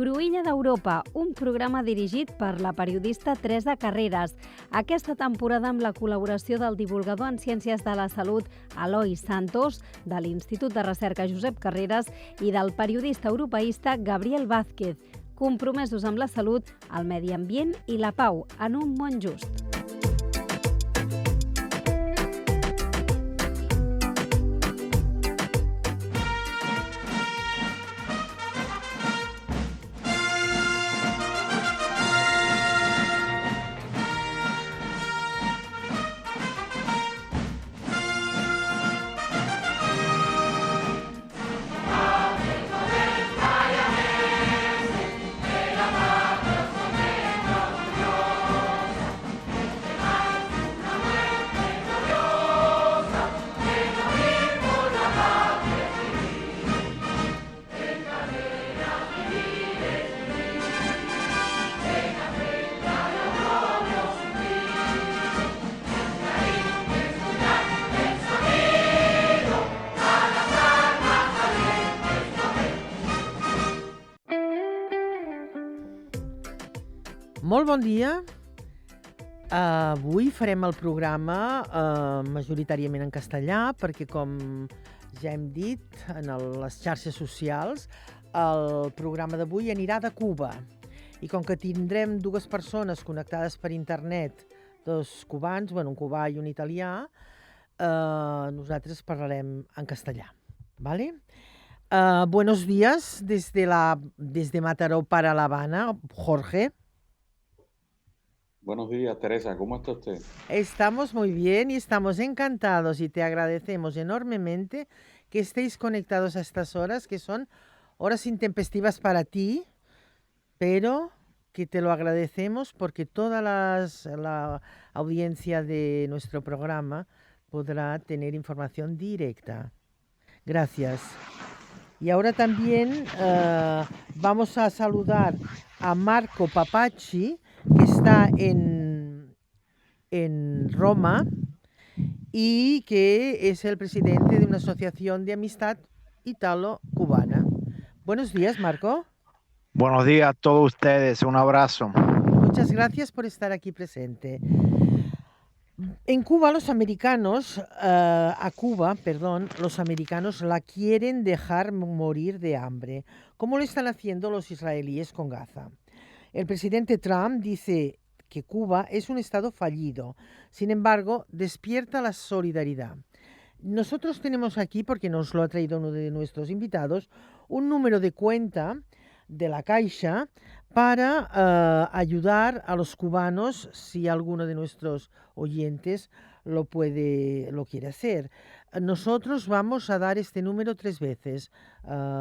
Cruïlla d'Europa, un programa dirigit per la periodista Teresa Carreras. Aquesta temporada amb la col·laboració del divulgador en Ciències de la Salut Eloi Santos, de l'Institut de Recerca Josep Carreras i del periodista europeista Gabriel Vázquez, compromesos amb la salut, el medi ambient i la pau en un món just. Molt bon dia. Avui farem el programa majoritàriament en castellà perquè, com ja hem dit en les xarxes socials, el programa d'avui anirà de Cuba. I com que tindrem dues persones connectades per internet, dos cubans, un cubà i un italià, nosaltres parlarem en castellà. ¿Vale? Buenos días desde Mataró para La Habana, Jorge. Buenos días, Teresa. ¿Cómo está usted? Estamos muy bien y estamos encantados y te agradecemos enormemente que estéis conectados a estas horas, que son horas intempestivas para ti, pero que te lo agradecemos porque toda la audiencia de nuestro programa podrá tener información directa. Gracias. Y ahora también vamos a saludar a Marco Papacci, que está en Roma y que es el presidente de una asociación de amistad italo-cubana. Buenos días, Marco. Buenos días a todos ustedes, un abrazo. Muchas gracias por estar aquí presente. En Cuba, los americanos la quieren dejar morir de hambre, como lo están haciendo los israelíes con Gaza. El presidente Trump dice que Cuba es un estado fallido. Sin embargo, despierta la solidaridad. Nosotros tenemos aquí, porque nos lo ha traído uno de nuestros invitados, un número de cuenta de la Caixa para ayudar a los cubanos si alguno de nuestros oyentes lo quiere hacer. Nosotros vamos a dar este número 3 veces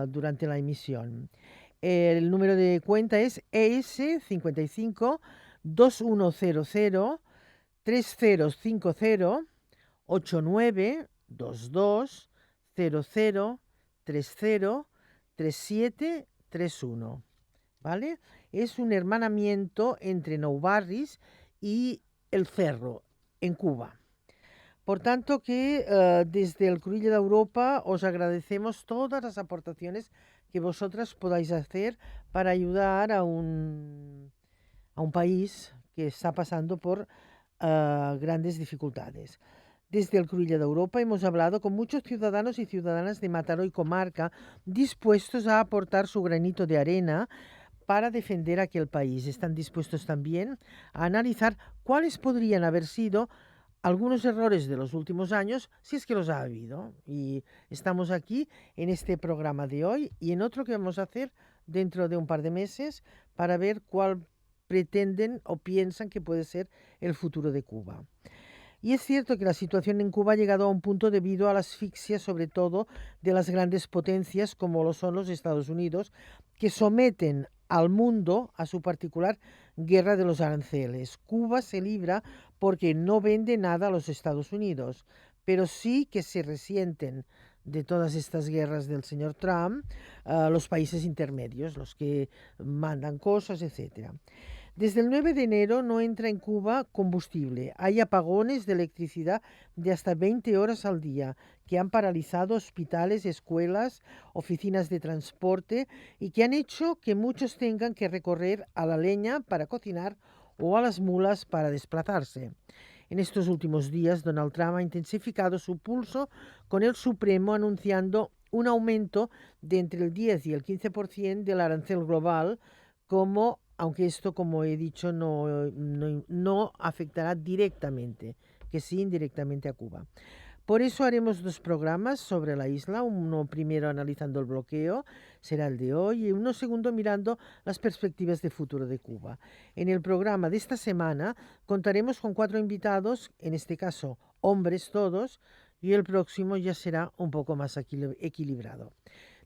durante la emisión. El número de cuenta es ES 55 2100 3050 89 22 00 30 37 31. ¿Vale? Es un hermanamiento entre Nou Barris y El Cerro, en Cuba. Por tanto que desde el Cruïlla d'Europa os agradecemos todas las aportaciones que vosotras podáis hacer para ayudar a un país que está pasando por grandes dificultades. Desde el Cruïlla d'Europa hemos hablado con muchos ciudadanos y ciudadanas de Mataró y comarca dispuestos a aportar su granito de arena para defender aquel país. Están dispuestos también a analizar cuáles podrían haber sido algunos errores de los últimos años, si es que los ha habido. Y estamos aquí en este programa de hoy y en otro que vamos a hacer dentro de un par de meses para ver cuál pretenden o piensan que puede ser el futuro de Cuba. Y es cierto que la situación en Cuba ha llegado a un punto debido a la asfixia, sobre todo, de las grandes potencias como lo son los Estados Unidos, que someten al mundo a su particular guerra de los aranceles. Cuba se libra porque no vende nada a los Estados Unidos, pero sí que se resienten de todas estas guerras del señor Trump los países intermedios, los que mandan cosas, etc. Desde el 9 de enero no entra en Cuba combustible. Hay apagones de electricidad de hasta 20 horas al día que han paralizado hospitales, escuelas, oficinas de transporte y que han hecho que muchos tengan que recorrer a la leña para cocinar o a las mulas para desplazarse. En estos últimos días, Donald Trump ha intensificado su pulso con el Supremo anunciando un aumento de entre el 10 y el 15% del arancel global, aunque esto, como he dicho, no afectará directamente, que sí indirectamente a Cuba. Por eso haremos dos programas sobre la isla, uno primero analizando el bloqueo, será el de hoy, y uno segundo mirando las perspectivas de futuro de Cuba. En el programa de esta semana contaremos con 4 invitados, en este caso hombres todos, y el próximo ya será un poco más equilibrado.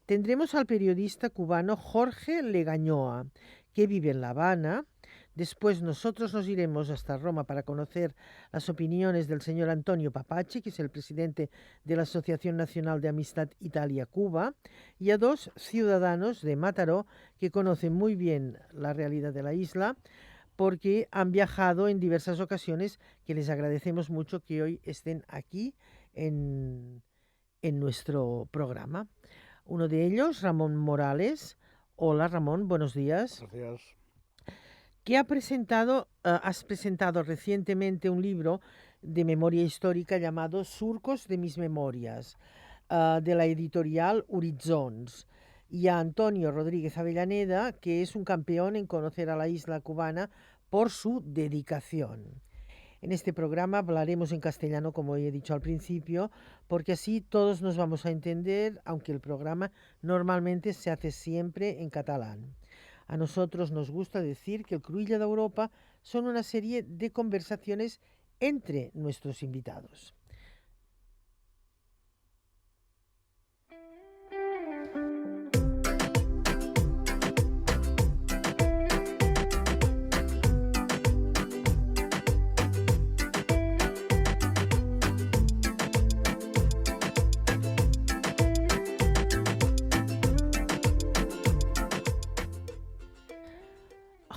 Tendremos al periodista cubano Jorge Legañoa, que vive en La Habana. Después nosotros nos iremos hasta Roma para conocer las opiniones del señor Antonio Papache, que es el presidente de la Asociación Nacional de Amistad Italia-Cuba, y a 2 ciudadanos de Mataró que conocen muy bien la realidad de la isla porque han viajado en diversas ocasiones, que les agradecemos mucho que hoy estén aquí en nuestro programa. Uno de ellos, Ramón Morales. Hola Ramón, buenos días. Gracias. Que has presentado recientemente un libro de memoria histórica llamado Surcos de mis memorias, de la editorial Horizons, y a Antonio Rodríguez Avellaneda, que es un campeón en conocer a la isla cubana por su dedicación. En este programa hablaremos en castellano, como he dicho al principio, porque así todos nos vamos a entender, aunque el programa normalmente se hace siempre en catalán. A nosotros nos gusta decir que el Cruïlla d'Europa son una serie de conversaciones entre nuestros invitados.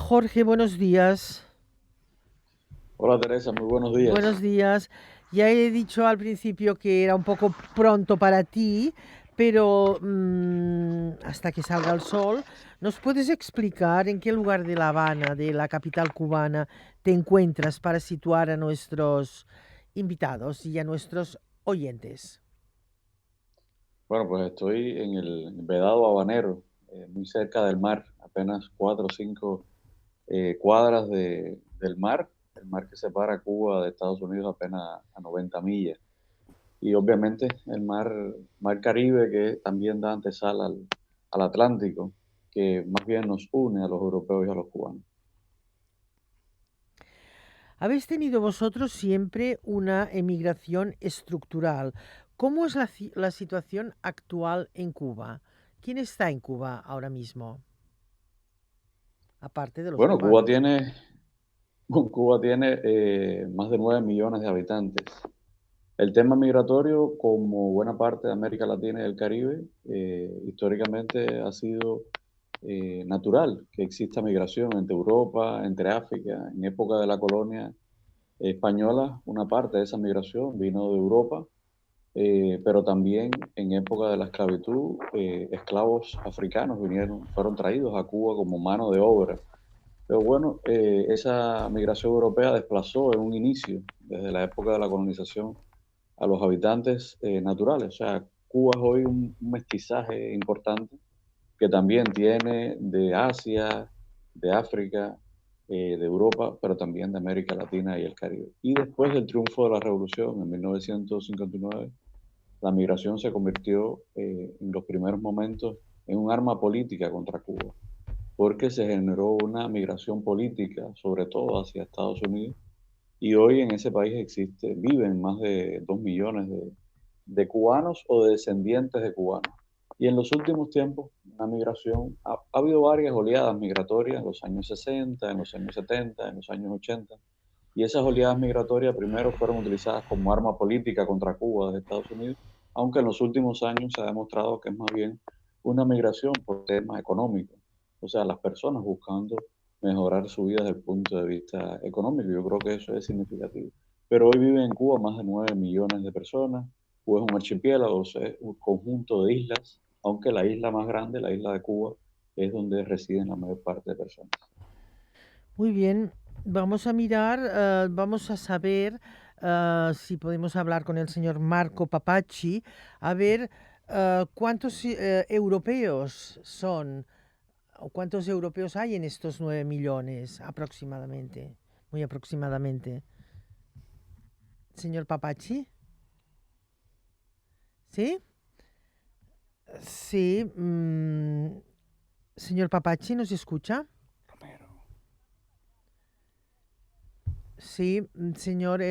Jorge, buenos días. Hola Teresa, muy buenos días. Buenos días. Ya he dicho al principio que era un poco pronto para ti, pero hasta que salga el sol, ¿nos puedes explicar en qué lugar de La Habana, de la capital cubana, te encuentras para situar a nuestros invitados y a nuestros oyentes? Bueno, pues estoy en el Vedado Habanero, muy cerca del mar, apenas 4 o 5 cuadras del mar, el mar que separa Cuba de Estados Unidos apenas a 90 millas. Y obviamente el mar Caribe, que también da antesala al Atlántico, que más bien nos une a los europeos y a los cubanos. Habéis tenido vosotros siempre una emigración estructural. ¿Cómo es la situación actual en Cuba? ¿Quién está en Cuba ahora mismo? Aparte de los Bueno, cubanos. Cuba tiene más de 9 millones de habitantes. El tema migratorio, como buena parte de América Latina y el Caribe, históricamente ha sido natural que exista migración entre Europa, entre África. En época de la colonia española, una parte de esa migración vino de Europa, pero también en época de la esclavitud, esclavos africanos fueron traídos a Cuba como mano de obra. Pero bueno, esa migración europea desplazó en un inicio, desde la época de la colonización, a los habitantes naturales. O sea, Cuba es hoy un mestizaje importante que también tiene de Asia, de África, de Europa, pero también de América Latina y el Caribe. Y después del triunfo de la Revolución en 1959, la migración se convirtió en los primeros momentos en un arma política contra Cuba, porque se generó una migración política, sobre todo hacia Estados Unidos, y hoy en ese país viven más de 2 millones de cubanos o de descendientes de cubanos. Y en los últimos tiempos, la migración, ha habido varias oleadas migratorias en los años 60, en los años 70, en los años 80, y esas oleadas migratorias primero fueron utilizadas como arma política contra Cuba desde Estados Unidos, aunque en los últimos años se ha demostrado que es más bien una migración por temas económicos. O sea, las personas buscando mejorar su vida desde el punto de vista económico. Yo creo que eso es significativo. Pero hoy viven en Cuba más de 9 millones de personas. Cuba es un archipiélago, o sea, es un conjunto de islas, aunque la isla más grande, la isla de Cuba, es donde residen la mayor parte de personas. Muy bien, vamos a mirar, vamos a saber si podemos hablar con el señor Marco Papacci, a ver cuántos europeos son, o cuántos europeos hay en estos 9 millones aproximadamente, muy aproximadamente. Señor Papacci, ¿sí? Sí, señor Papacci, ¿nos escucha? Sí, señor,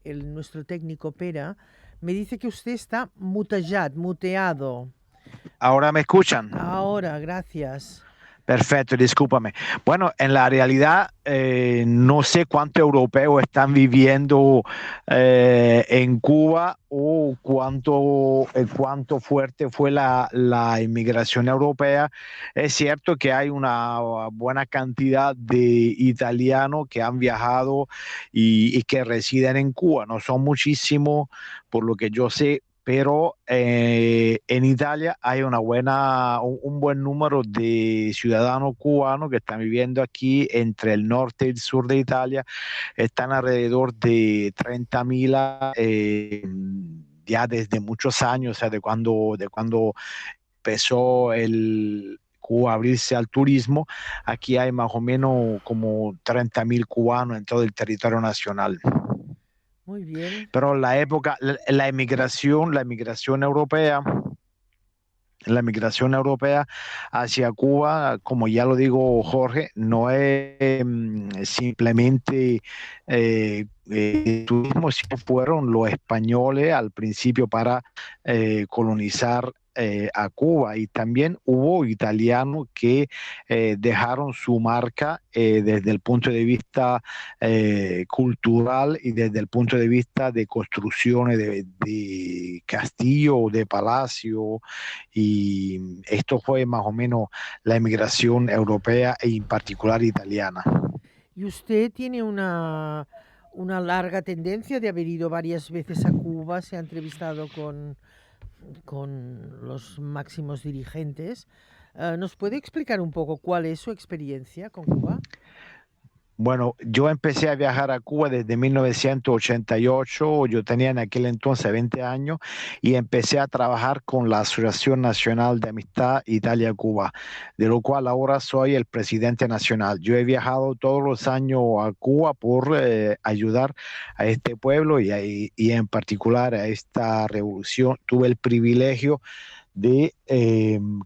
nuestro técnico Pera me dice que usted está muteado. ¿Ahora me escuchan? Ahora, gracias. Perfecto, discúlpame. Bueno, en la realidad no sé cuántos europeos están viviendo en Cuba o cuánto fuerte fue la inmigración europea. Es cierto que hay una buena cantidad de italianos que han viajado y que residen en Cuba. No son muchísimos, por lo que yo sé, pero en Italia hay un buen número de ciudadanos cubanos que están viviendo aquí entre el norte y el sur de Italia. Están alrededor de 30.000 ya desde muchos años, o sea, de cuando empezó Cuba a abrirse al turismo. Aquí hay más o menos como 30.000 cubanos en todo el territorio nacional. Muy bien. Pero la emigración europea, hacia Cuba, como ya lo digo Jorge, no es simplemente turismo, sino fueron los españoles al principio para colonizar a Cuba, y también hubo italianos que dejaron su marca desde el punto de vista cultural y desde el punto de vista de construcciones de castillo, de palacio, y esto fue más o menos la emigración europea e en particular italiana. ¿Y usted tiene una larga tendencia de haber ido varias veces a Cuba? Se ha entrevistado con los máximos dirigentes. ¿Nos puede explicar un poco cuál es su experiencia con Cuba? Bueno, yo empecé a viajar a Cuba desde 1988, yo tenía en aquel entonces 20 años y empecé a trabajar con la Asociación Nacional de Amistad Italia-Cuba, de lo cual ahora soy el presidente nacional. Yo he viajado todos los años a Cuba por ayudar a este pueblo y en particular a esta revolución. Tuve el privilegio de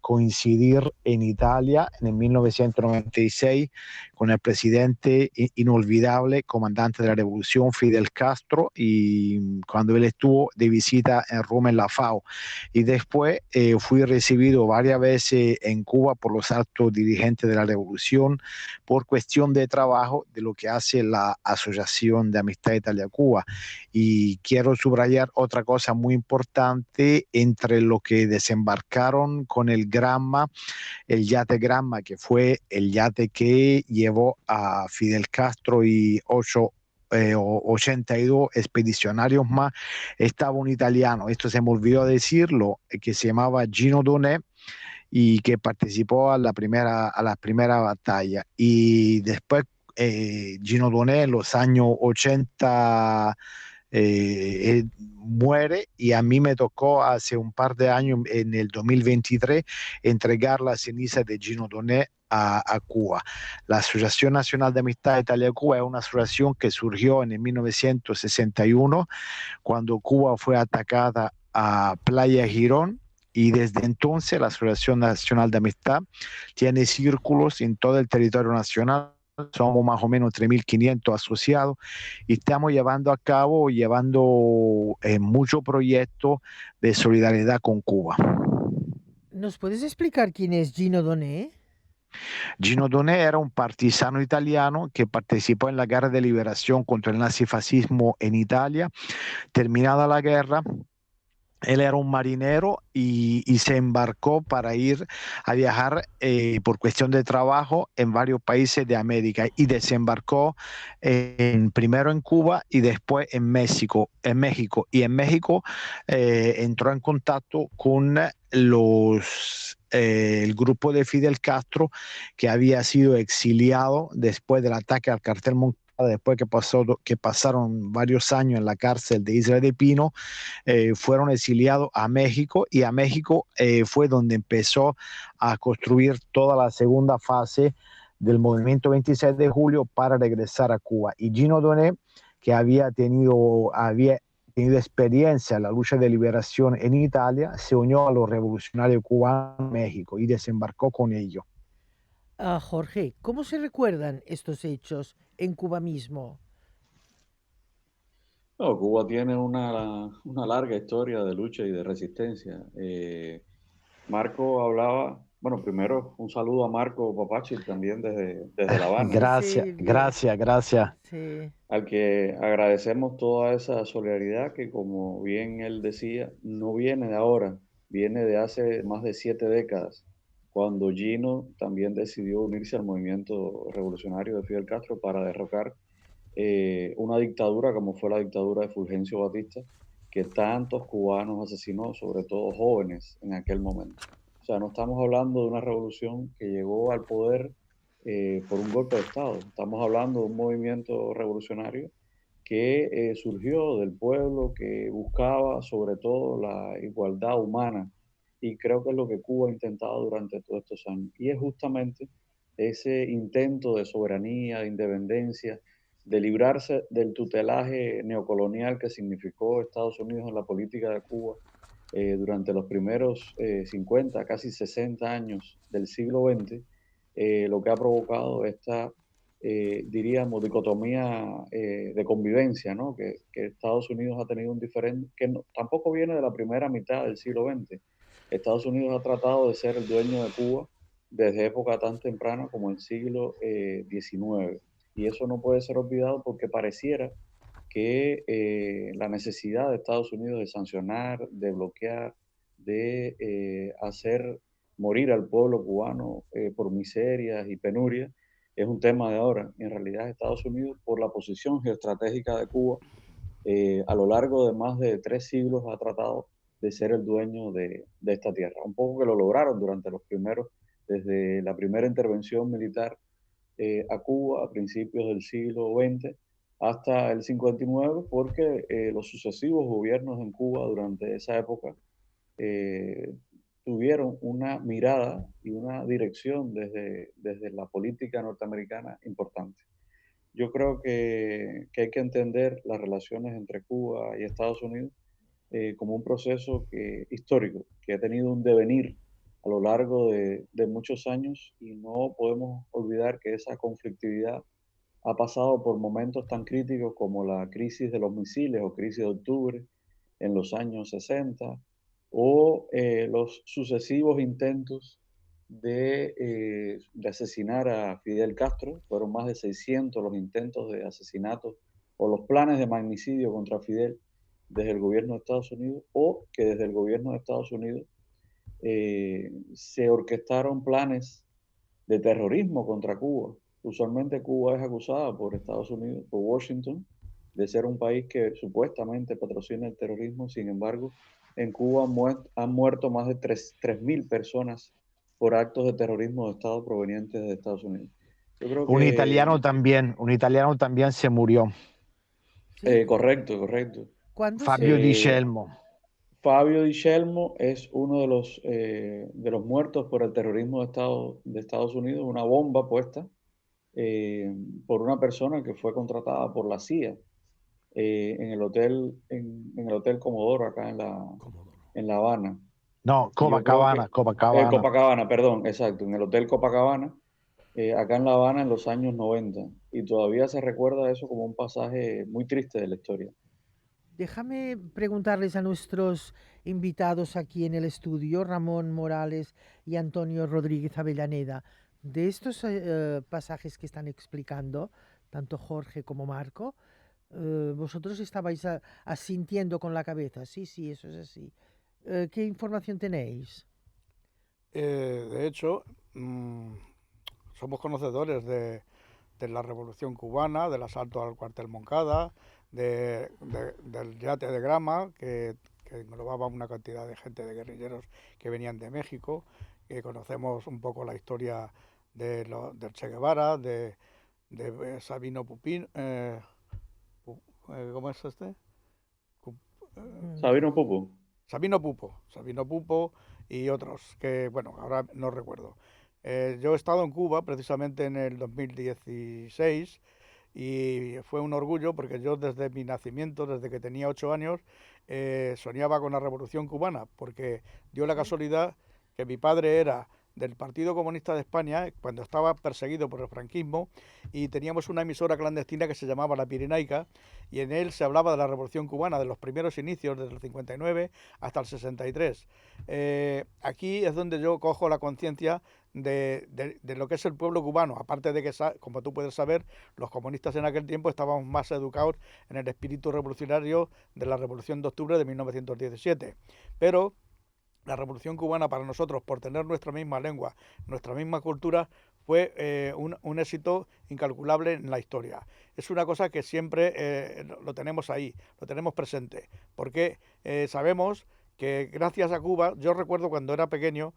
coincidir en Italia en el 1996 con el presidente inolvidable, comandante de la revolución, Fidel Castro, y cuando él estuvo de visita en Roma en la FAO. Y después fui recibido varias veces en Cuba por los altos dirigentes de la revolución por cuestión de trabajo de lo que hace la Asociación de Amistad Italia-Cuba. Y quiero subrayar otra cosa muy importante: entre lo que desembarcaron con el Granma, el yate Granma, que fue el yate que llevó a Fidel Castro y 82 expedicionarios más, estaba un italiano, esto se me olvidó decirlo, que se llamaba Gino Donet, y que participó a la primera batalla. Y después Gino Donet en los años 80 muere, y a mí me tocó hace un par de años, en el 2023, entregar la ceniza de Gino Donet a Cuba. La Asociación Nacional de Amistad Italia-Cuba es una asociación que surgió en el 1961, cuando Cuba fue atacada a Playa Girón, y desde entonces la Asociación Nacional de Amistad tiene círculos en todo el territorio nacional. Somos más o menos 3.500 asociados y estamos llevando muchos proyectos de solidaridad con Cuba. ¿Nos puedes explicar quién es Gino Donet? Gino Donet era un partisano italiano que participó en la guerra de liberación contra el nazifascismo en Italia. Terminada la guerra, Él era un marinero y se embarcó para ir a viajar por cuestión de trabajo en varios países de América y desembarcó primero en Cuba y después en México. Y en México entró en contacto con el grupo de Fidel Castro, que había sido exiliado después del ataque al cartel Moncada, después que pasaron varios años en la cárcel de Isla de Pino. Fueron exiliados a México y a México fue donde empezó a construir toda la segunda fase del movimiento 26 de julio para regresar a Cuba. Y Gino Doné, que había tenido experiencia en la lucha de liberación en Italia, se unió a los revolucionarios cubanos en México y desembarcó con ellos. Jorge, ¿cómo se recuerdan estos hechos en Cuba mismo? No, Cuba tiene una larga historia de lucha y de resistencia. Marco hablaba, bueno, primero un saludo a Marco Papachi también desde La Habana, Gracias, Sí, bien. gracias. Sí. al que agradecemos toda esa solidaridad que, como bien él decía, no viene de ahora, viene de hace más de 7 décadas, cuando Gino también decidió unirse al movimiento revolucionario de Fidel Castro para derrocar una dictadura como fue la dictadura de Fulgencio Batista, que tantos cubanos asesinó, sobre todo jóvenes en aquel momento. O sea, no estamos hablando de una revolución que llegó al poder por un golpe de Estado, estamos hablando de un movimiento revolucionario que surgió del pueblo, que buscaba sobre todo la igualdad humana, y creo que es lo que Cuba ha intentado durante todos estos años. Y es justamente ese intento de soberanía, de independencia, de librarse del tutelaje neocolonial que significó Estados Unidos en la política de Cuba durante los primeros 50, casi 60 años del siglo XX, lo que ha provocado esta, diríamos, dicotomía de convivencia, ¿no? Que Estados Unidos ha tenido un diferente, que tampoco viene de la primera mitad del siglo XX. Estados Unidos ha tratado de ser el dueño de Cuba desde época tan temprana como el siglo XIX. Y eso no puede ser olvidado porque pareciera que la necesidad de Estados Unidos de sancionar, de bloquear, de hacer morir al pueblo cubano por miserias y penurias es un tema de ahora. En realidad Estados Unidos, por la posición geoestratégica de Cuba, a lo largo de más de 3 siglos ha tratado de ser el dueño de esta tierra. Un poco que lo lograron durante los primeros, desde la primera intervención militar a Cuba a principios del siglo XX hasta el 59, porque los sucesivos gobiernos en Cuba durante esa época eh, tuvieron una mirada y una dirección desde la política norteamericana importante. Yo creo que hay que entender las relaciones entre Cuba y Estados Unidos como un proceso histórico, que ha tenido un devenir a lo largo de muchos años, y no podemos olvidar que esa conflictividad ha pasado por momentos tan críticos como la crisis de los misiles o crisis de octubre en los años 60, o los sucesivos intentos de asesinar a Fidel Castro. Fueron más de 600 los intentos de asesinato o los planes de magnicidio contra Fidel desde el gobierno de Estados Unidos, o que desde el gobierno de Estados Unidos se orquestaron planes de terrorismo contra Cuba. Usualmente Cuba es acusada por Estados Unidos, por Washington, de ser un país que supuestamente patrocina el terrorismo. Sin embargo, en Cuba han muerto más de 3.000 personas por actos de terrorismo de Estado provenientes de Estados Unidos. Yo creo Un que... italiano también se murió. Sí. correcto, correcto. ¿Cuándo Fabio se... Di Eh, Celmo. Fabio Di Celmo es uno de los muertos por el terrorismo de Estados Unidos, una bomba puesta por una persona que fue contratada por la CIA en el hotel Comodoro, acá en La Habana. No, Y yo creo Copacabana, que, Copacabana. Copacabana, perdón, exacto, en el hotel Copacabana, acá en La Habana en los años 90. Y todavía se recuerda eso como un pasaje muy triste de la historia. Déjame preguntarles a nuestros invitados aquí en el estudio, Ramón Morales y Antonio Rodríguez Avellaneda, de estos pasajes que están explicando, tanto Jorge como Marco, vosotros estabais asintiendo con la cabeza. Sí, sí, eso es así. ¿Qué información tenéis? De hecho, somos conocedores de la Revolución Cubana, del asalto al cuartel Moncada, del yate de Grama, que englobaba una cantidad de gente, de guerrilleros que venían de México, que conocemos un poco la historia del Che Guevara, de Sabino Pupín, ¿cómo es este? Sabino Pupo. Sabino Pupo y otros que, bueno, ahora no recuerdo. Yo he estado en Cuba precisamente en el 2016 y fue un orgullo porque yo desde mi nacimiento, desde que tenía 8 años, soñaba con la Revolución Cubana, porque dio la casualidad que mi padre era del Partido Comunista de España cuando estaba perseguido por el franquismo, y teníamos una emisora clandestina que se llamaba La Pirenaica, y en él se hablaba de la Revolución Cubana, de los primeros inicios, desde el 59 hasta el 63. Aquí es donde yo cojo la conciencia de lo que es el pueblo cubano, aparte de que, como tú puedes saber, los comunistas en aquel tiempo estábamos más educados en el espíritu revolucionario de la Revolución de Octubre de 1917. Pero la Revolución Cubana para nosotros, por tener nuestra misma lengua, nuestra misma cultura, fue un éxito incalculable en la historia. Es una cosa que siempre lo tenemos ahí, lo tenemos presente, porque sabemos que gracias a Cuba, yo recuerdo cuando era pequeño,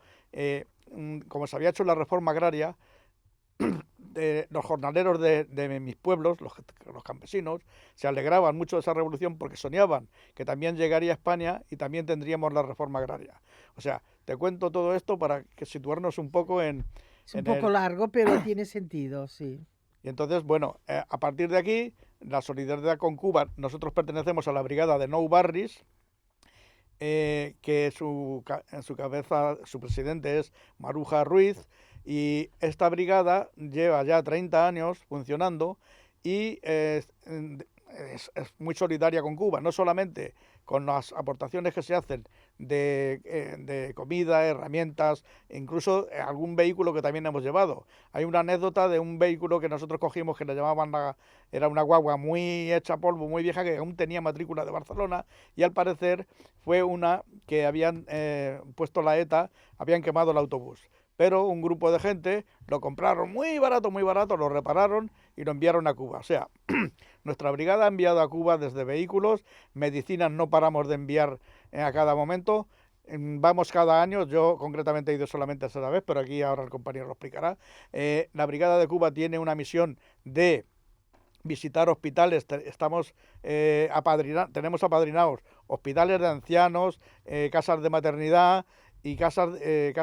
como se había hecho la reforma agraria, los jornaleros de mis pueblos, los campesinos, se alegraban mucho de esa revolución porque soñaban que también llegaría a España y también tendríamos la reforma agraria. O sea, te cuento todo esto para que situarnos un poco en... Es un poco largo, pero tiene sentido, sí. Y entonces, bueno, a partir de aquí, la solidaridad con Cuba, nosotros pertenecemos a la brigada de Nou Barris, que en su cabeza, su presidente es Maruja Ruiz, y esta brigada lleva ya 30 años funcionando y es muy solidaria con Cuba, no solamente con las aportaciones que se hacen de comida, herramientas, incluso algún vehículo que también hemos llevado. Hay una anécdota de un vehículo que nosotros cogimos que le llamaban, era una guagua muy hecha polvo, muy vieja, que aún tenía matrícula de Barcelona, y al parecer fue una que habían puesto la ETA, habían quemado el autobús. Pero un grupo de gente lo compraron muy barato, lo repararon y lo enviaron a Cuba. O sea, nuestra brigada ha enviado a Cuba desde vehículos, medicinas no paramos de enviar a cada momento. Vamos cada año, yo concretamente he ido solamente esa vez, pero aquí ahora el compañero lo explicará. La brigada de Cuba tiene una misión de visitar hospitales, tenemos apadrinados hospitales de ancianos, casas de maternidad y casas de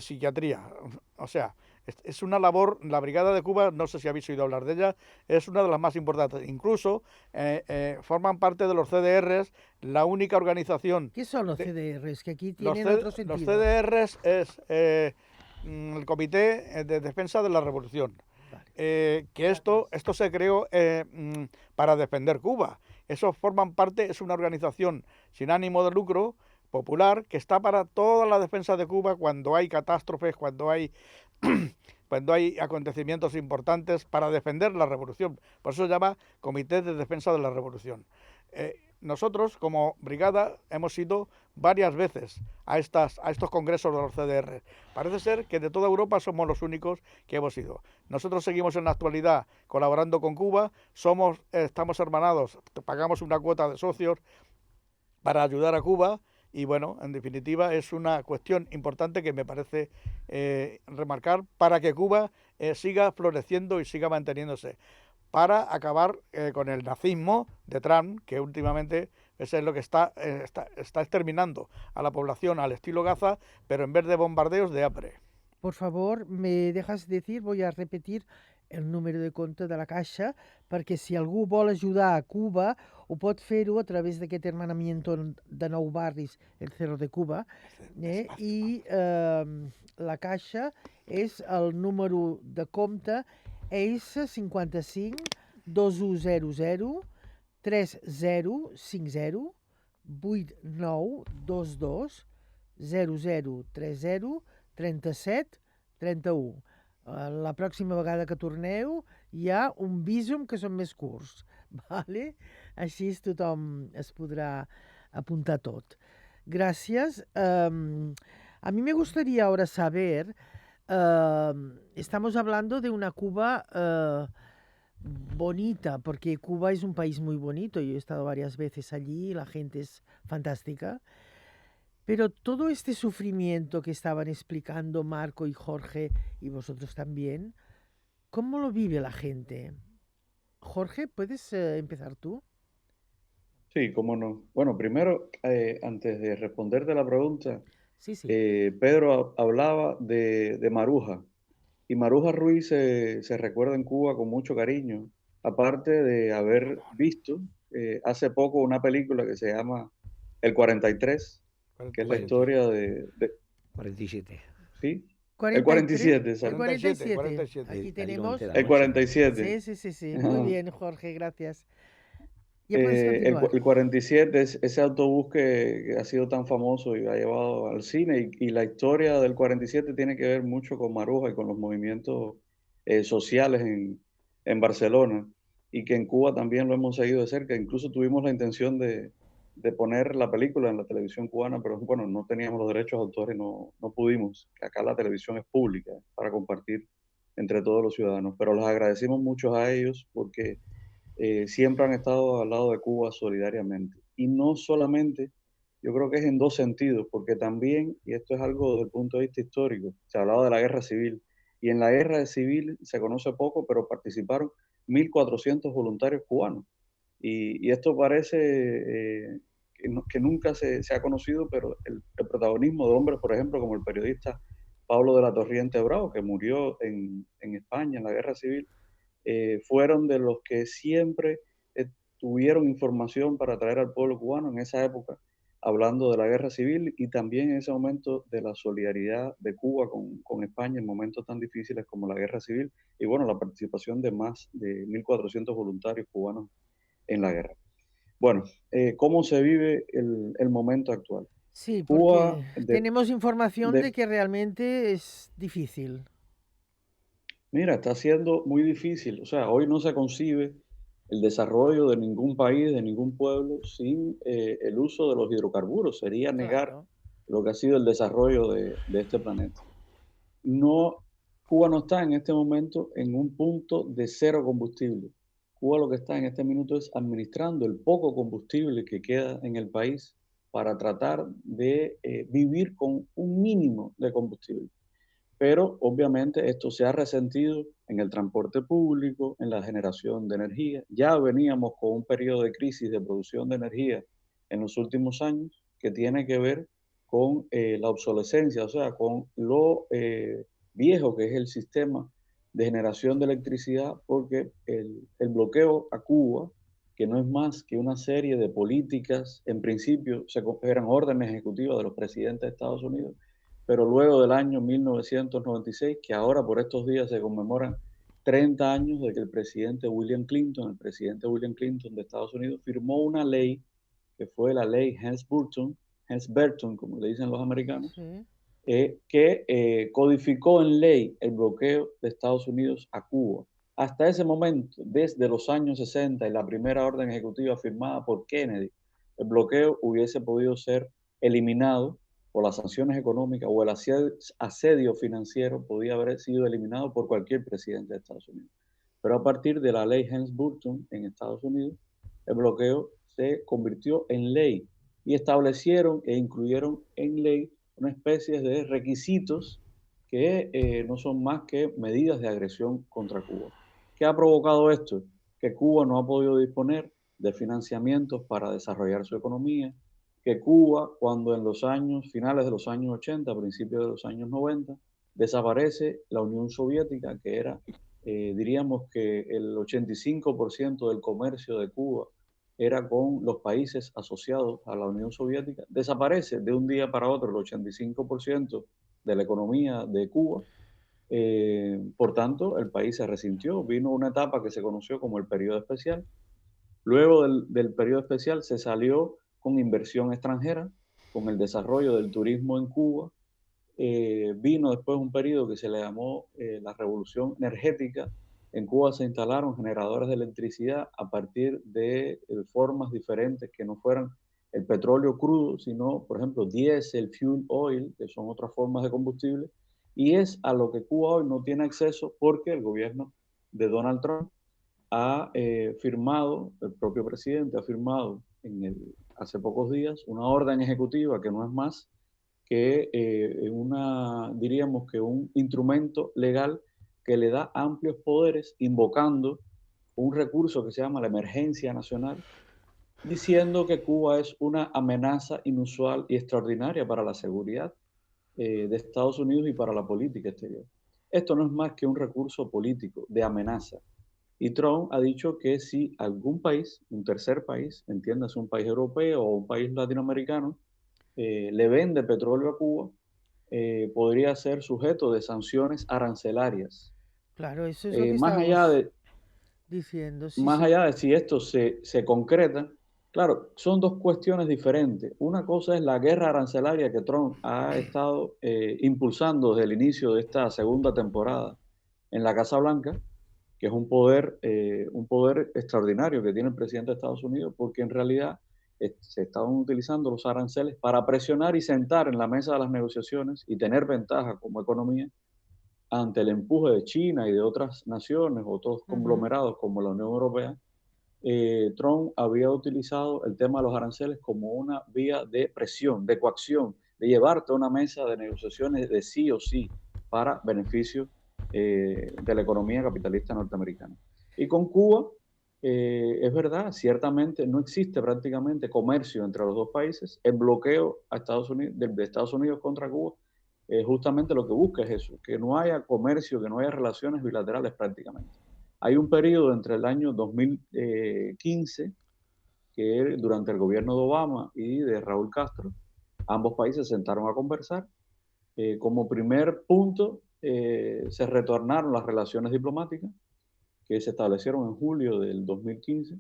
psiquiatría. O sea, es una labor, la Brigada de Cuba, no sé si habéis oído hablar de ella, es una de las más importantes. Incluso forman parte de los CDRs, la única organización... ¿Qué son los CDRs? Que aquí tienen otro sentido. Los CDRs es el Comité de Defensa de la Revolución. Vale. Que esto se creó para defender Cuba. Eso forman parte, es una organización sin ánimo de lucro, popular, que está para toda la defensa de Cuba cuando hay catástrofes, cuando hay acontecimientos importantes, para defender la revolución. Por eso se llama Comité de Defensa de la Revolución. Nosotros, como brigada, hemos ido varias veces a estos congresos de los CDR. Parece ser que de toda Europa somos los únicos que hemos ido. Nosotros seguimos en la actualidad colaborando con Cuba, estamos hermanados, pagamos una cuota de socios para ayudar a Cuba. Y bueno, en definitiva, es una cuestión importante que me parece remarcar para que Cuba siga floreciendo y siga manteniéndose, para acabar con el nazismo de Trump, que últimamente es lo que está exterminando a la población al estilo Gaza, pero en vez de bombardeos, de hambre. Por favor, me dejas decir, voy a repetir el número de compte de la Caixa, perquè si algú vol ajudar a Cuba ho pot fer-ho a través d'aquest hermanamiento de Nou Barris, el Cerro de Cuba, i la Caixa és el número de compte és 55 2100 3050 8922 0030 37 31. La pròxima vegada que torneu hi ha un visum que són més curts, vale? Així tothom es podrà apuntar tot. Gracias. A mí me gustaría ahora saber, estamos hablando de una Cuba bonita, porque Cuba es un país muy bonito. Yo he estado varias veces allí, la gente es fantástica. Pero todo este sufrimiento que estaban explicando Marco y Jorge, y vosotros también, ¿cómo lo vive la gente? Jorge, ¿puedes empezar tú? Sí, cómo no. Bueno, primero, antes de responderte la pregunta, Sí, sí. Pedro hablaba de Maruja. Y Maruja Ruiz se recuerda en Cuba con mucho cariño, aparte de haber visto hace poco una película que se llama El 43, que es la 47. historia 47. ¿sí? El 43, 47, el exacto. 47. 47. Aquí La digo tenemos. entera, El ¿no? 47. Sí, sí, sí, sí. Muy Ajá. bien, Jorge, gracias. Ya puedes El continuar. 47 es ese autobús que ha sido tan famoso y ha llevado al cine, y la historia del 47 tiene que ver mucho con Maruja y con los movimientos sociales en Barcelona, y que en Cuba también lo hemos seguido de cerca. Incluso tuvimos la intención de poner la película en la televisión cubana, pero bueno, no teníamos los derechos de autor y no pudimos. Acá la televisión es pública para compartir entre todos los ciudadanos, pero les agradecemos mucho a ellos porque siempre han estado al lado de Cuba solidariamente. Y no solamente, yo creo que es en dos sentidos, porque también, y esto es algo desde el punto de vista histórico, se ha hablado de la guerra civil, y en la guerra civil se conoce poco, pero participaron 1.400 voluntarios cubanos. Y esto parece que nunca se ha conocido, pero el protagonismo de hombres, por ejemplo, como el periodista Pablo de la Torriente Bravo, que murió en España en la guerra civil, fueron de los que siempre tuvieron información para traer al pueblo cubano en esa época, hablando de la guerra civil y también en ese momento de la solidaridad de Cuba con España en momentos tan difíciles como la guerra civil y bueno, la participación de más de 1.400 voluntarios cubanos en la guerra. Bueno, ¿cómo se vive el momento actual? Sí, Cuba, porque tenemos información de de, que realmente es difícil. Mira, está siendo muy difícil. O sea, hoy no se concibe el desarrollo de ningún país, de ningún pueblo, sin el uso de los hidrocarburos. Sería negar Claro. lo que ha sido el desarrollo de este planeta. No, Cuba no está en este momento en un punto de cero combustible. Cuba lo que está en este minuto es administrando el poco combustible que queda en el país para tratar de vivir con un mínimo de combustible. Pero obviamente esto se ha resentido en el transporte público, en la generación de energía. Ya veníamos con un periodo de crisis de producción de energía en los últimos años que tiene que ver con la obsolescencia, o sea, con lo viejo que es el sistema de generación de electricidad, porque el bloqueo a Cuba, que no es más que una serie de políticas, en principio eran órdenes ejecutivas de los presidentes de Estados Unidos, pero luego del año 1996, que ahora por estos días se conmemoran 30 años de que el presidente William Clinton de Estados Unidos, firmó una ley que fue la ley Helms-Burton, como le dicen los americanos, Sí. que codificó en ley el bloqueo de Estados Unidos a Cuba. Hasta ese momento, desde los años 60 y la primera orden ejecutiva firmada por Kennedy, el bloqueo hubiese podido ser eliminado por las sanciones económicas o el asedio financiero podía haber sido eliminado por cualquier presidente de Estados Unidos. Pero a partir de la ley Helms-Burton en Estados Unidos, el bloqueo se convirtió en ley y establecieron e incluyeron en ley una especie de requisitos que no son más que medidas de agresión contra Cuba. ¿Qué ha provocado esto? Que Cuba no ha podido disponer de financiamientos para desarrollar su economía, que Cuba, cuando en los años finales de los años 80, principios de los años 90, desaparece la Unión Soviética, que era, diríamos que el 85% del comercio de Cuba era con los países asociados a la Unión Soviética, desaparece de un día para otro el 85% de la economía de Cuba. Por tanto, el país se resintió, vino una etapa que se conoció como el periodo especial. Luego del periodo especial se salió con inversión extranjera, con el desarrollo del turismo en Cuba. Vino después un periodo que se le llamó la revolución energética. En Cuba se instalaron generadores de electricidad a partir de formas diferentes que no fueran el petróleo crudo, sino, por ejemplo, diésel, fuel oil, que son otras formas de combustible, y es a lo que Cuba hoy no tiene acceso porque el gobierno de Donald Trump ha firmado, el propio presidente ha firmado hace pocos días una orden ejecutiva que no es más que diríamos que un instrumento legal que le da amplios poderes invocando un recurso que se llama la emergencia nacional, diciendo que Cuba es una amenaza inusual y extraordinaria para la seguridad de Estados Unidos y para la política exterior. Esto no es más que un recurso político de amenaza. Y Trump ha dicho que si algún país, un tercer país, entiéndase un país europeo o un país latinoamericano, le vende petróleo a Cuba, podría ser sujeto de sanciones arancelarias. Claro, eso es lo que Más estábamos allá de, diciendo. Sí, más sí. allá de si esto se concreta, claro, son dos cuestiones diferentes. Una cosa es la guerra arancelaria que Trump ha estado impulsando desde el inicio de esta segunda temporada en la Casa Blanca, que es un poder extraordinario que tiene el presidente de Estados Unidos, porque en realidad se estaban utilizando los aranceles para presionar y sentar en la mesa de las negociaciones y tener ventaja como economía ante el empuje de China y de otras naciones, otros conglomerados como la Unión Europea. Trump había utilizado el tema de los aranceles como una vía de presión, de coacción, de llevarte a una mesa de negociaciones de sí o sí para beneficio de la economía capitalista norteamericana. Y con Cuba, es verdad, ciertamente no existe prácticamente comercio entre los dos países. El bloqueo a de Estados Unidos contra Cuba justamente lo que busca es eso, que no haya comercio, que no haya relaciones bilaterales prácticamente. Hay un periodo entre el año 2015, que durante el gobierno de Obama y de Raúl Castro, ambos países se sentaron a conversar. Como primer punto, se retornaron las relaciones diplomáticas que se establecieron en julio del 2015.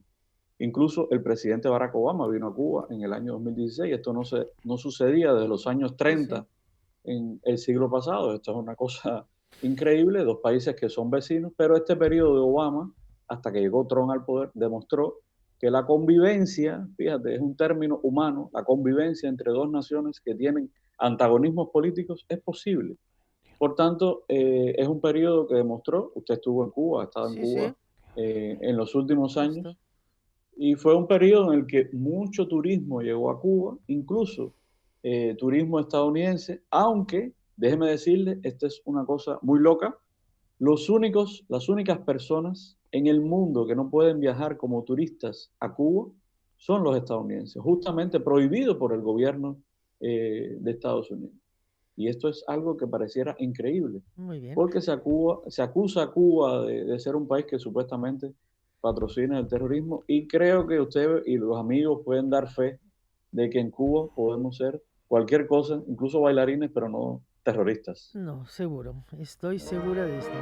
Incluso el presidente Barack Obama vino a Cuba en el año 2016. Esto no sucedía desde los años 30 en el siglo pasado. Esto es una cosa increíble, dos países que son vecinos, pero este periodo de Obama, hasta que llegó Trump al poder, demostró que la convivencia, fíjate, es un término humano, la convivencia entre dos naciones que tienen antagonismos políticos es posible. Por tanto, es un periodo que demostró, usted estuvo en Cuba, ha estado en Cuba en los últimos años, y fue un periodo en el que mucho turismo llegó a Cuba, incluso turismo estadounidense, aunque, déjeme decirle, esta es una cosa muy loca, las únicas personas en el mundo que no pueden viajar como turistas a Cuba son los estadounidenses, justamente prohibido por el gobierno de Estados Unidos. Y esto es algo que pareciera increíble, porque se acusa a Cuba de ser un país que supuestamente patrocina el terrorismo, y creo que usted y los amigos pueden dar fe de que en Cuba podemos ser cualquier cosa, incluso bailarines, pero no terroristas. No, seguro, estoy segura de esto.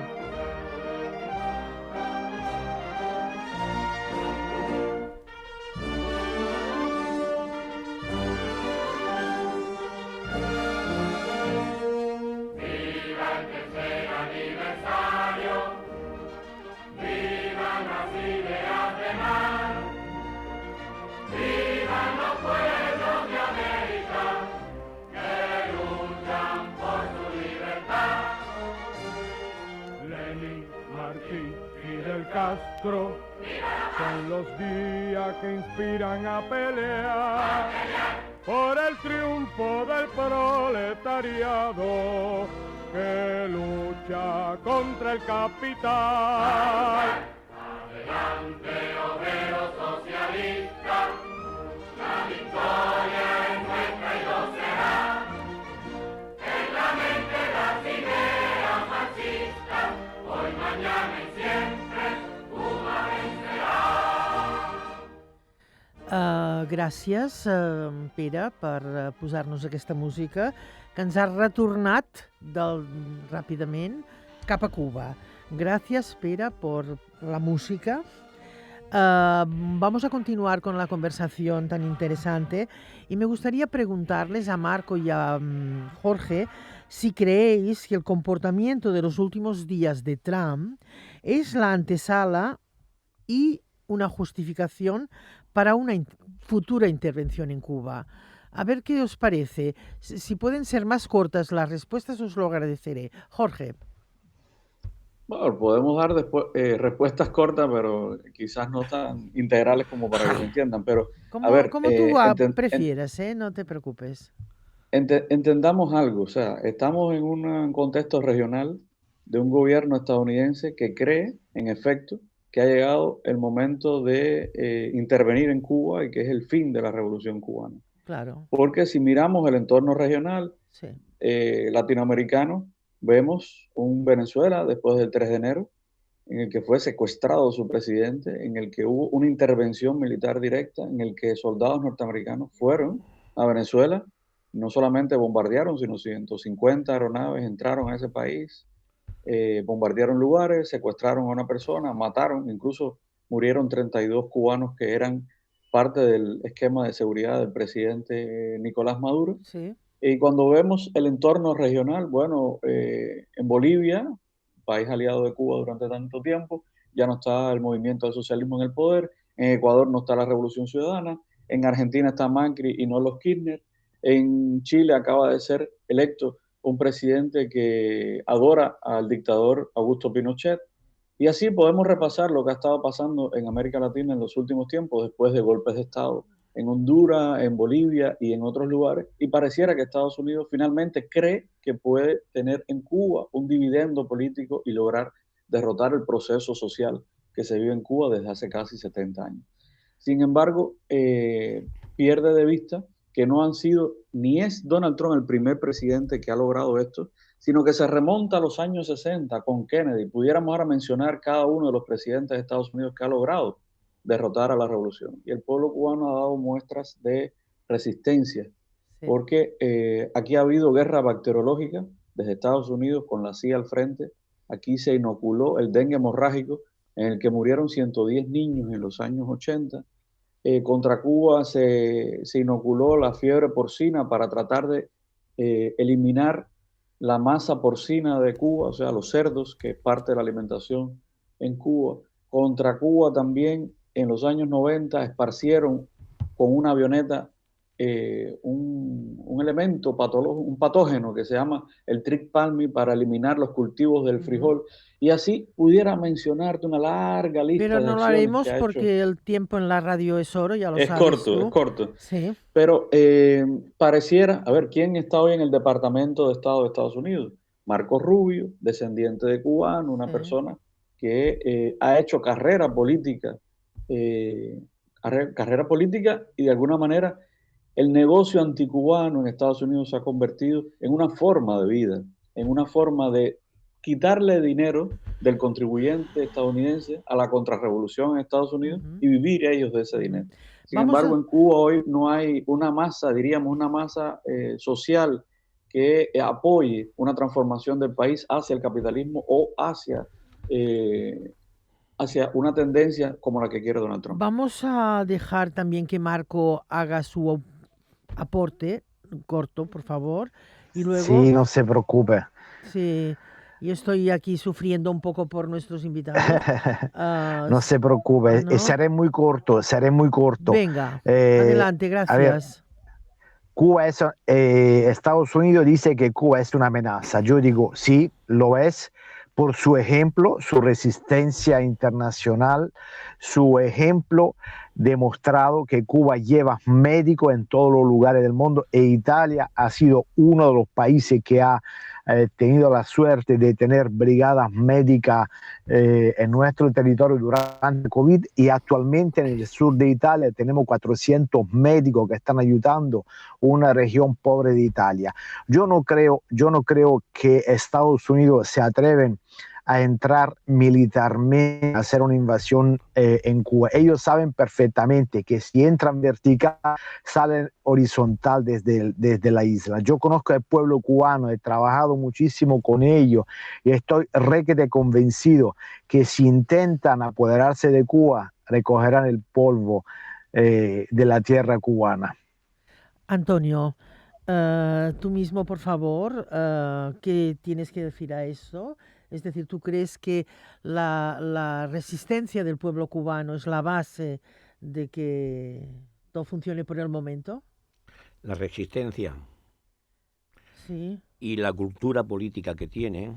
Castro, son los días que inspiran a pelear por el triunfo del proletariado que lucha contra el capital. Adelante, obreros socialistas, la victoria es nuestra y lo será. En la mente las ideas marxistas, hoy, mañana y siempre. Gràcies, Pere, per posar-nos aquesta música que ens ha retornat ràpidament cap a Cuba. Gracias, Pere, por la música. Vamos a continuar con la conversación tan interesante y me gustaría preguntarles a Marco y a Jorge si creéis que el comportamiento de los últimos días de Trump es la antesala y una justificación para una futura intervención en Cuba. A ver qué os parece. Si pueden ser más cortas las respuestas, os lo agradeceré. Jorge. Bueno, podemos dar después, respuestas cortas, pero quizás no tan integrales como para que se entiendan. Pero, a ver, Como tú prefieras, no te preocupes. Entendamos algo. O sea, estamos en un contexto regional de un gobierno estadounidense que cree, en efecto, que ha llegado el momento de intervenir en Cuba y que es el fin de la revolución cubana. Claro. Porque si miramos el entorno regional Sí. latinoamericano, vemos un Venezuela después del 3 de enero, en el que fue secuestrado su presidente, en el que hubo una intervención militar directa, en el que soldados norteamericanos fueron a Venezuela, no solamente bombardearon, sino 150 aeronaves entraron a ese país, bombardearon lugares, secuestraron a una persona, mataron, incluso murieron 32 cubanos que eran parte del esquema de seguridad del presidente Nicolás Maduro. Sí. Y cuando vemos el entorno regional, bueno, en Bolivia, país aliado de Cuba durante tanto tiempo, ya no está el movimiento del socialismo en el poder, en Ecuador no está la Revolución Ciudadana, en Argentina está Macri y no los Kirchner, en Chile acaba de ser electo un presidente que adora al dictador Augusto Pinochet, y así podemos repasar lo que ha estado pasando en América Latina en los últimos tiempos, después de golpes de Estado en Honduras, en Bolivia y en otros lugares, y pareciera que Estados Unidos finalmente cree que puede tener en Cuba un dividendo político y lograr derrotar el proceso social que se vive en Cuba desde hace casi 70 años. Sin embargo, pierde de vista que no han sido, ni es Donald Trump el primer presidente que ha logrado esto, sino que se remonta a los años 60 con Kennedy. Pudiéramos ahora mencionar cada uno de los presidentes de Estados Unidos que ha logrado derrotar a la revolución. Y el pueblo cubano ha dado muestras de resistencia, sí, porque aquí ha habido guerra bacteriológica desde Estados Unidos con la CIA al frente. Aquí se inoculó el dengue hemorrágico, en el que murieron 110 niños en los años 80. Contra Cuba se inoculó la fiebre porcina para tratar de eliminar la masa porcina de Cuba, o sea, los cerdos, que es parte de la alimentación en Cuba. Contra Cuba también en los años 90 esparcieron con una avioneta un elemento patológico, un patógeno que se llama el trick palmy para eliminar los cultivos del frijol. Y así pudiera mencionarte una larga lista de Pero no lo acciones haremos que ha porque hecho. el tiempo en la radio es oro, ya lo Es sabes corto, tú. es corto. Sí. Pero pareciera, a ver, ¿quién está hoy en el Departamento de Estado de Estados Unidos? Marco Rubio, descendiente de cubano, una persona que ha hecho carrera política y de alguna manera el negocio anticubano en Estados Unidos se ha convertido en una forma de vida, en una forma de quitarle dinero del contribuyente estadounidense a la contrarrevolución en Estados Unidos y vivir ellos de ese dinero. Sin embargo, en Cuba hoy no hay una masa, diríamos, una masa social que apoye una transformación del país hacia el capitalismo o hacia una tendencia como la que quiere Donald Trump. Vamos a dejar también que Marco haga su aporte corto, por favor. Y luego, sí, no se preocupe. Sí, yo estoy aquí sufriendo un poco por nuestros invitados. No se preocupe, ¿no? Seré muy corto. Venga, adelante, gracias. A ver, Cuba es, Estados Unidos dice que Cuba es una amenaza. Yo digo, sí, lo es, por su ejemplo, su resistencia internacional, su ejemplo demostrado que Cuba lleva médicos en todos los lugares del mundo, e Italia ha sido uno de los países que ha tenido la suerte de tener brigadas médicas en nuestro territorio durante el COVID, y actualmente en el sur de Italia tenemos 400 médicos que están ayudando una región pobre de Italia. Yo no creo que Estados Unidos se atreven a entrar militarmente, a hacer una invasión en Cuba. Ellos saben perfectamente que si entran vertical, salen horizontal desde la isla. Yo conozco al pueblo cubano, he trabajado muchísimo con ellos y estoy requete convencido que si intentan apoderarse de Cuba, recogerán el polvo de la tierra cubana. Antonio, tú mismo, por favor, ¿qué tienes que decir a eso? Es decir, ¿tú crees que la resistencia del pueblo cubano es la base de que todo funcione por el momento? La resistencia Sí, y la cultura política que tiene,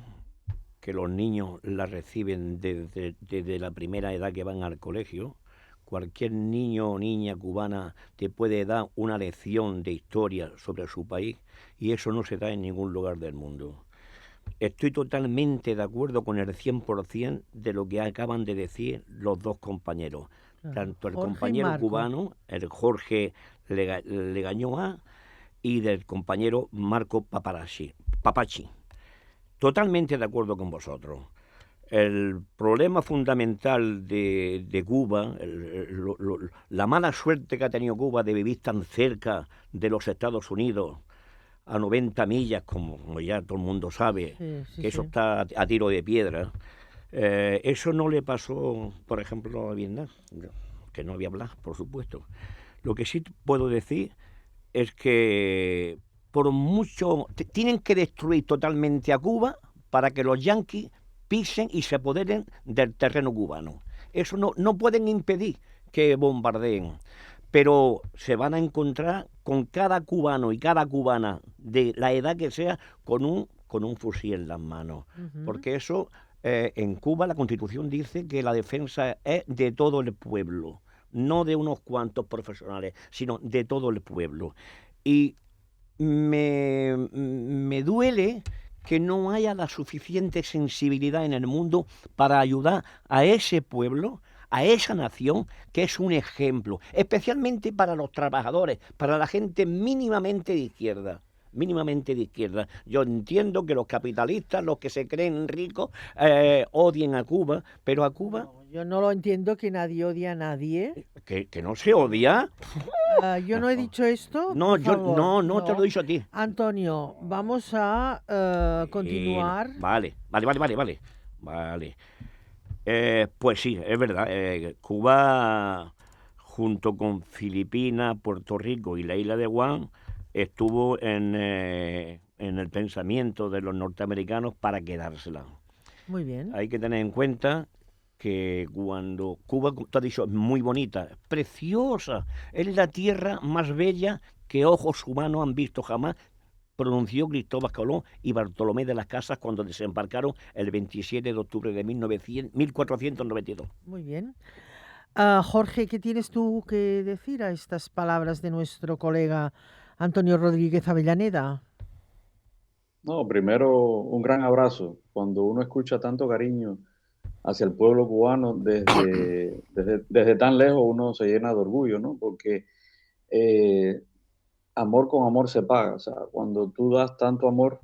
que los niños la reciben desde la primera edad que van al colegio. Cualquier niño o niña cubana te puede dar una lección de historia sobre su país y eso no se da en ningún lugar del mundo. Estoy totalmente de acuerdo con el 100% de lo que acaban de decir los dos compañeros. claro. Tanto el Jorge y compañero Marco. cubano, el Jorge Legañoa, y del compañero Marco Papachi. Totalmente de acuerdo con vosotros. El problema fundamental de Cuba, la mala suerte que ha tenido Cuba de vivir tan cerca de los Estados Unidos, a 90 millas, como ya todo el mundo sabe, Sí, que eso sí. está a tiro de piedra. Eso no le pasó, por ejemplo, a Vietnam, que no había hablar, por supuesto. Lo que sí puedo decir es que por mucho tienen que destruir totalmente a Cuba para que los yanquis pisen y se apoderen del terreno cubano. Eso no pueden impedir que bombardeen, pero se van a encontrar con cada cubano y cada cubana de la edad que sea con un fusil en las manos, porque eso en Cuba la Constitución dice que la defensa es de todo el pueblo, no de unos cuantos profesionales, sino de todo el pueblo. Y me duele que no haya la suficiente sensibilidad en el mundo para ayudar a ese pueblo, a esa nación, que es un ejemplo, especialmente para los trabajadores, para la gente mínimamente de izquierda. Yo entiendo que los capitalistas, los que se creen ricos, odien a Cuba, pero a Cuba... No, yo no lo entiendo, que nadie odia a nadie. Que no se odia. Yo no he dicho esto, No, por yo favor. no te lo he dicho a ti. Antonio, vamos a continuar. Vale. Pues sí, es verdad. Cuba, junto con Filipinas, Puerto Rico y la isla de Guam, estuvo en el pensamiento de los norteamericanos para quedársela. Muy bien. Hay que tener en cuenta que cuando Cuba, tú has dicho, es muy bonita, preciosa, es la tierra más bella que ojos humanos han visto jamás, pronunció Cristóbal Colón y Bartolomé de las Casas cuando desembarcaron el 27 de octubre de 1492. Muy bien. Jorge, ¿qué tienes tú que decir a estas palabras de nuestro colega Antonio Rodríguez Avellaneda? No, primero un gran abrazo. Cuando uno escucha tanto cariño hacia el pueblo cubano desde tan lejos, uno se llena de orgullo, ¿no? Porque amor con amor se paga. O sea, cuando tú das tanto amor,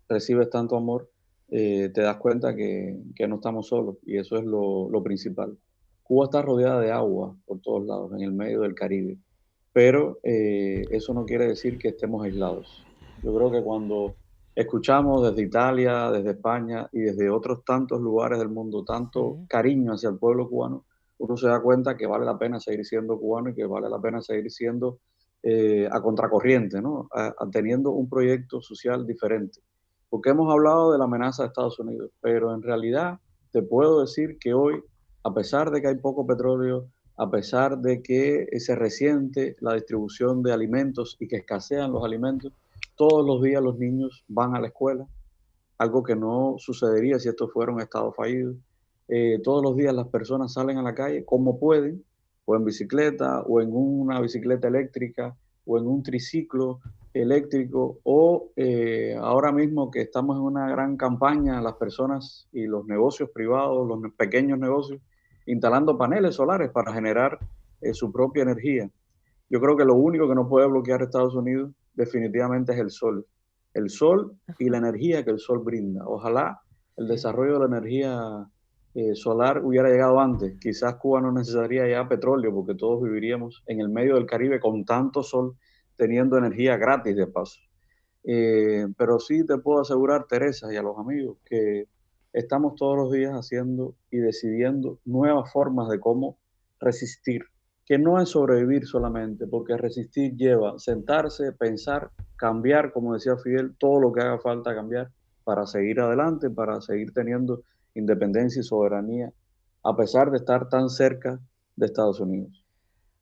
recibes tanto amor, te das cuenta que no estamos solos, y eso es lo principal. Cuba está rodeada de agua por todos lados, en el medio del Caribe, pero eso no quiere decir que estemos aislados. Yo creo que cuando escuchamos desde Italia, desde España y desde otros tantos lugares del mundo tanto cariño hacia el pueblo cubano, uno se da cuenta que vale la pena seguir siendo cubano y que vale la pena seguir siendo a contracorriente, ¿no? Teniendo un proyecto social diferente. Porque hemos hablado de la amenaza de Estados Unidos, pero en realidad te puedo decir que hoy, a pesar de que hay poco petróleo, a pesar de que se resiente la distribución de alimentos y que escasean los alimentos, todos los días los niños van a la escuela, algo que no sucedería si esto fuera un estado fallido. Todos los días las personas salen a la calle como pueden, o en bicicleta, o en una bicicleta eléctrica, o en un triciclo eléctrico, o ahora mismo que estamos en una gran campaña, las personas y los negocios privados, los pequeños negocios, instalando paneles solares para generar su propia energía. Yo creo que lo único que no puede bloquear Estados Unidos definitivamente es el sol y la energía que el sol brinda. Ojalá el desarrollo de la energía solar hubiera llegado antes. Quizás Cuba no necesitaría ya petróleo, porque todos viviríamos en el medio del Caribe con tanto sol, teniendo energía gratis de paso. Pero sí te puedo asegurar, Teresa, y a los amigos, que estamos todos los días haciendo y decidiendo nuevas formas de cómo resistir, que no es sobrevivir solamente, porque resistir lleva sentarse, pensar, cambiar, como decía Fidel, todo lo que haga falta cambiar para seguir adelante, para seguir teniendo independencia y soberanía, a pesar de estar tan cerca de Estados Unidos.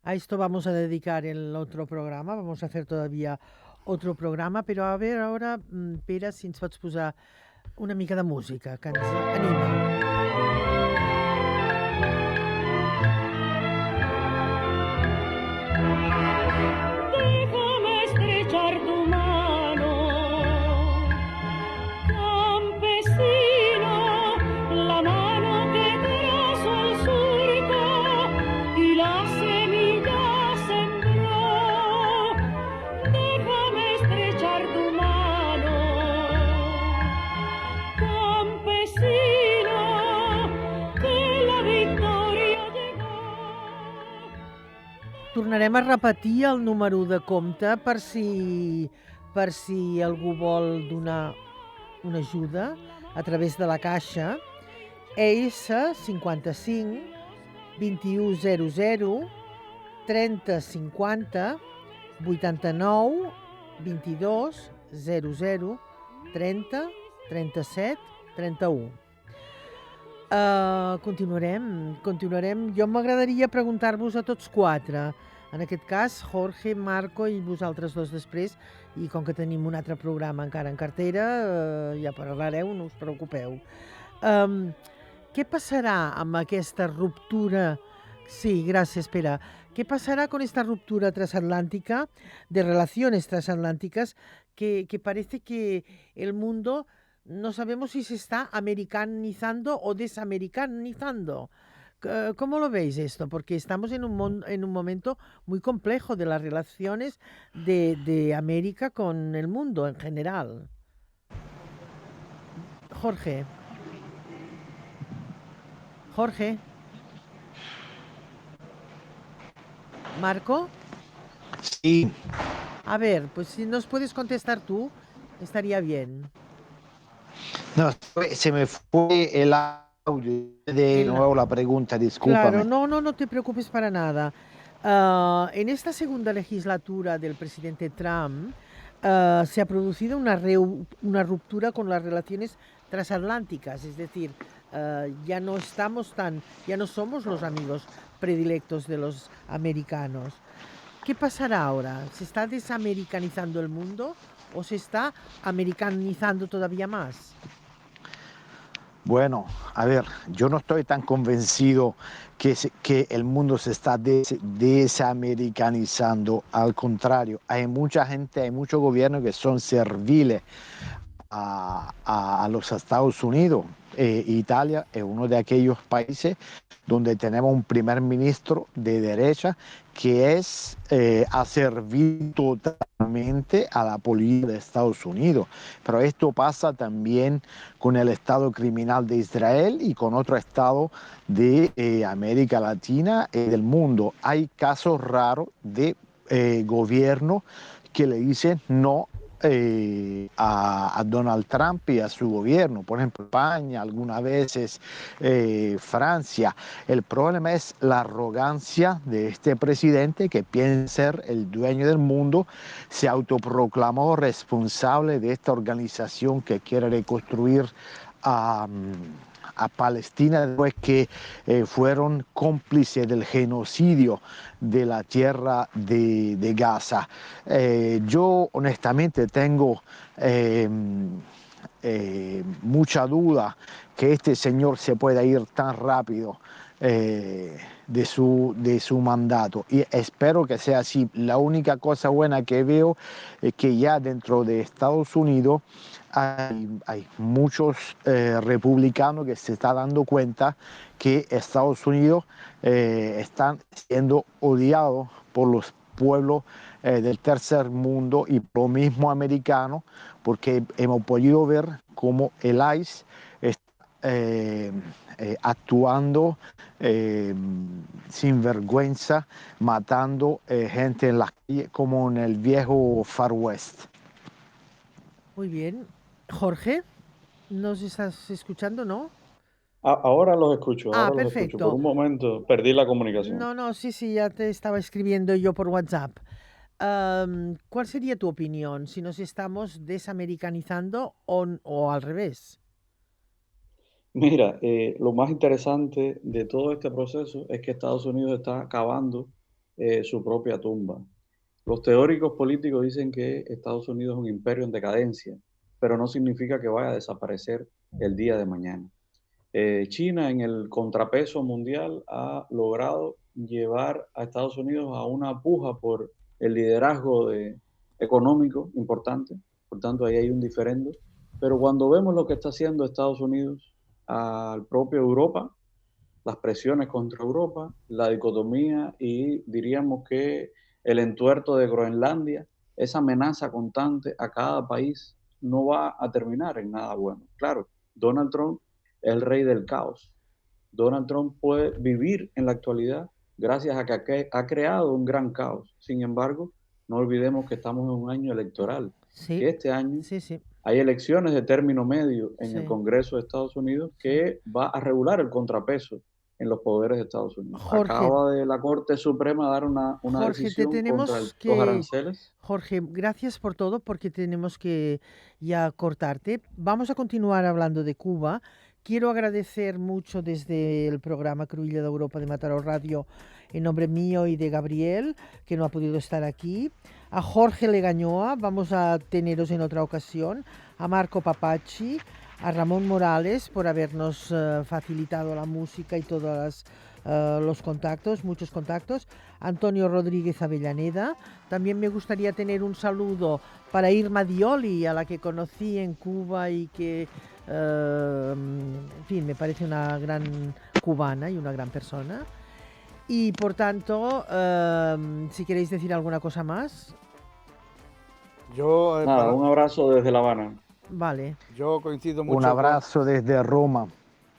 A esto vamos a dedicar el otro programa, vamos a hacer todavía otro programa, però a veure ara, Pere, si ens pots posar una mica de música, que ens anima. Déjame estrechar tu mano, campesino, la mano que trazó el surco y la semilla sembró. Déjame estrechar tu mano, campesino, que la victoria llegó. Tornarem a repetir el número de compte per si algú vol donar una ajuda a través de la caixa. ES 55 2100 30 50 89 22 00 30 37 31. Continuarem. Jo m'agradaria preguntar-vos a tots quatre. En aquest cas, Jorge, Marco i vosaltres dos després. I com que tenim un altre programa encara en cartera, ja parlareu, no us preocupeu. Què passarà amb aquesta ruptura? Sí, gràcies, Pere. ¿Qué pasará con esta ruptura transatlántica, de relaciones transatlánticas, que parece que el mundo no sabemos si se está americanizando o desamericanizando? ¿Cómo lo veis esto? Porque estamos en un momento muy complejo de las relaciones de América con el mundo en general. Jorge. Marco. Sí. A ver, pues si nos puedes contestar tú, estaría bien. No, se me fue el audio de nuevo la pregunta, discúlpame. Claro, no te preocupes para nada. En esta segunda legislatura del presidente Trump se ha producido una ruptura con las relaciones transatlánticas, es decir, ya no somos los amigos predilectos de los americanos. ¿Qué pasará ahora? ¿Se está desamericanizando el mundo o se está americanizando todavía más? Bueno, a ver, yo no estoy tan convencido que el mundo se está desamericanizando. Al contrario, hay mucha gente, hay muchos gobiernos que son serviles a los Estados Unidos. Italia es uno de aquellos países donde tenemos un primer ministro de derecha que ha servido totalmente a la política de Estados Unidos. Pero esto pasa también con el Estado criminal de Israel y con otro Estado de América Latina y del mundo. Hay casos raros de gobiernos que le dicen no a Donald Trump y a su gobierno, por ejemplo España, algunas veces Francia. El problema es la arrogancia de este presidente que piensa ser el dueño del mundo, se autoproclamó responsable de esta organización que quiere reconstruir a Palestina después que fueron cómplices del genocidio de la tierra de Gaza. Yo honestamente tengo mucha duda que este señor se pueda ir tan rápido de su mandato y espero que sea así. La única cosa buena que veo es que ya dentro de Estados Unidos hay muchos republicanos que se están dando cuenta que Estados Unidos están siendo odiados por los pueblos del tercer mundo y por lo mismo americanos, porque hemos podido ver cómo el ICE está actuando sin vergüenza, matando gente en las calles como en el viejo Far West. Muy bien. Jorge, ¿nos estás escuchando, no? Ahora los escucho, perfecto. Por un momento perdí la comunicación. No, sí, ya te estaba escribiendo yo por WhatsApp. ¿Cuál sería tu opinión si nos estamos desamericanizando o al revés? Mira, lo más interesante de todo este proceso es que Estados Unidos está acabando su propia tumba. Los teóricos políticos dicen que Estados Unidos es un imperio en decadencia, pero no significa que vaya a desaparecer el día de mañana. China, en el contrapeso mundial, ha logrado llevar a Estados Unidos a una puja por el liderazgo económico importante. Por tanto, ahí hay un diferendo. Pero cuando vemos lo que está haciendo Estados Unidos al propio Europa, las presiones contra Europa, la dicotomía y diríamos que el entuerto de Groenlandia, esa amenaza constante a cada país no va a terminar en nada bueno. Claro, Donald Trump es el rey del caos. Donald Trump puede vivir en la actualidad gracias a que ha creado un gran caos. Sin embargo, no olvidemos que estamos en un año electoral. Sí, Que este año sí, sí. hay elecciones de término medio en Sí. el Congreso de Estados Unidos que va a regular el contrapeso en los poderes de Estados Unidos. Jorge. Acaba de la Corte Suprema dar una Jorge, decisión contra los que... aranceles. Jorge, gracias por todo, porque tenemos que ya cortarte. Vamos a continuar hablando de Cuba. Quiero agradecer mucho desde el programa Cruïlla de Europa de Mataró Radio, en nombre mío y de Gabriel, que no ha podido estar aquí. A Jorge Legañoa, vamos a teneros en otra ocasión. A Marco Papachi, a Ramón Morales por habernos facilitado la música y todos los contactos, muchos contactos. Antonio Rodríguez Avellaneda. También me gustaría tener un saludo para Irma Dioli, a la que conocí en Cuba y que, en fin, me parece una gran cubana y una gran persona. Y por tanto, si queréis decir alguna cosa más. Yo, Nada, un abrazo desde La Habana. Vale. Yo coincido mucho. Un abrazo desde Roma.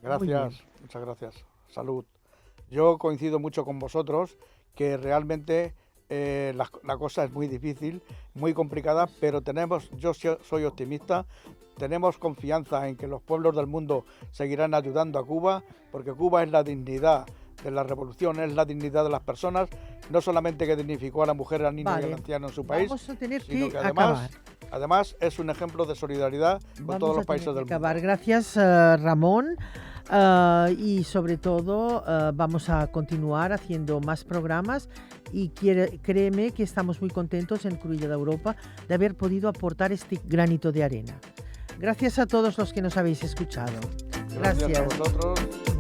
Gracias, muchas gracias. Salud. Yo coincido mucho con vosotros que realmente la cosa es muy difícil, muy complicada, pero yo soy optimista, tenemos confianza en que los pueblos del mundo seguirán ayudando a Cuba, porque Cuba es la dignidad de la revolución, es la dignidad de las personas, no solamente que dignificó a la mujer, al niño y al anciano en su país, Vamos a tener sino que además, acabar. además es un ejemplo de solidaridad con todos los países del mundo. Gracias, Ramón. Y sobre todo vamos a continuar haciendo más programas y créeme que estamos muy contentos en Cruïlla de Europa de haber podido aportar este granito de arena. Gracias a todos los que nos habéis escuchado. Gracias a vosotros.